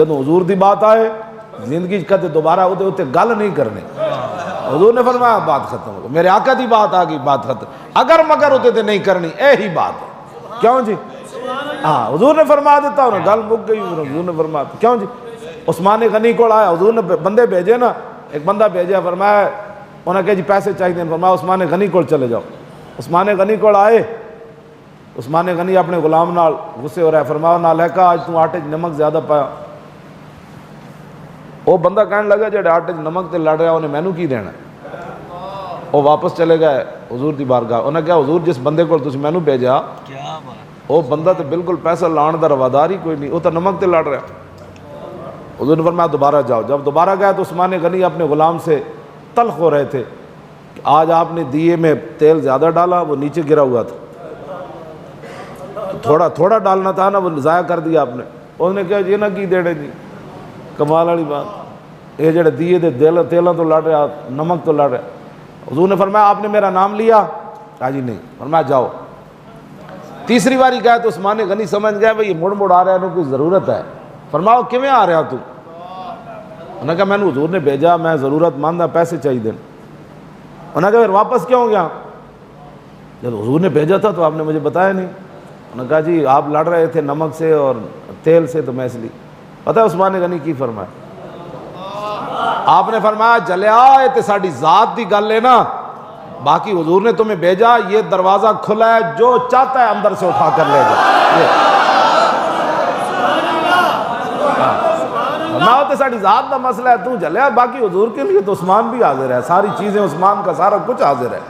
جب حضور دی بات آئے زندگی کہتے دوبارہ اتنے گل نہیں کرنے. حضور نے فرمایا بات ختم ہو گئی. میرے آقا دی بات آ گئی بات ختم. اگر مگر ہوتے تھے نہیں کرنی یہی بات ہے. کیوں جی؟ ہاں حضور نے فرما دیتا انہیں گل مک گئی. حضور نے فرما دیتا. کیوں جی؟ عثمان غنی کو آیا حضور نے بندے بھیجے نا, ایک بندہ بھیجا, فرمایا انہیں کہا جی پیسے چاہیے, فرمایا عثمان غنی کو چلے جاؤ. عثمان غنی کو آئے. عثمان غنی اپنے غلام نال غصے ہو رہا ہے, فرمایا نالائکا آج تو آٹے نمک زیادہ پایا. وہ بندہ کہنے لگا جڑے آٹے نمک تے لڑ رہا انہیں مینوں کی دینا. وہ واپس چلے گئے حضور دی بارگاہ. انہیں کہا حضور جس بندے کو تسی مینوں بھیجا وہ بندہ تے بالکل پیسہ لان دا روادار ہی کوئی نہیں, وہ تو نمک تے لڑ رہا. حضور نے فرمایا دوبارہ جاؤ. جب دوبارہ گئے تو عثمان غنی اپنے غلام سے تلخ ہو رہے تھے. آج آپ نے دیے میں تیل زیادہ ڈالا, وہ نیچے گرا ہوا تھا, تھوڑا تھوڑا ڈالنا تھا نا, وہ ضائع کر دیا آپ نے. اس نے کہا یہ نہ کی دیڑے جی, کمال والی بات, یہ جڑے دیے دے تیلوں تو لڑ رہا, نمک تو لڑ رہا. حضور نے فرمایا آپ نے میرا نام لیا؟ کہا جی نہیں. فرمایا جاؤ. تیسری باری گئے تو عثمان غنی سمجھ گیا بھائی یہ مڑ مڑ آ رہا ہے, انہوں کوئی ضرورت ہے. فرمایا کیویں آ رہا تو؟ انہوں نے کہا میں نے حضور نے بھیجا, میں ضرورت مند ہوں, پیسے چاہیے دیں. انہوں نے کہا پھر واپس کیوں گیا؟ جب حضور نے بھیجا تھا تو آپ نے مجھے بتایا نہیں. انہوں نے کہا جی آپ لڑ رہے تھے نمک سے اور تیل سے تو میں اس لیے. پتہ ہے عثمان غنی کی فرمایا؟ آپ نے فرمایا جلیا یہ تے ساڈی ذات دی گل ہے نا, باقی حضور نے تمہیں بھیجا, یہ دروازہ کھلا ہے, جو چاہتا ہے اندر سے اٹھا کر لے جا. فرمایا تے ساڈی ذات دا مسئلہ ہے, تو جلیا, باقی حضور کے لیے تو عثمان بھی حاضر ہے, ساری چیزیں عثمان کا سارا کچھ حاضر ہے.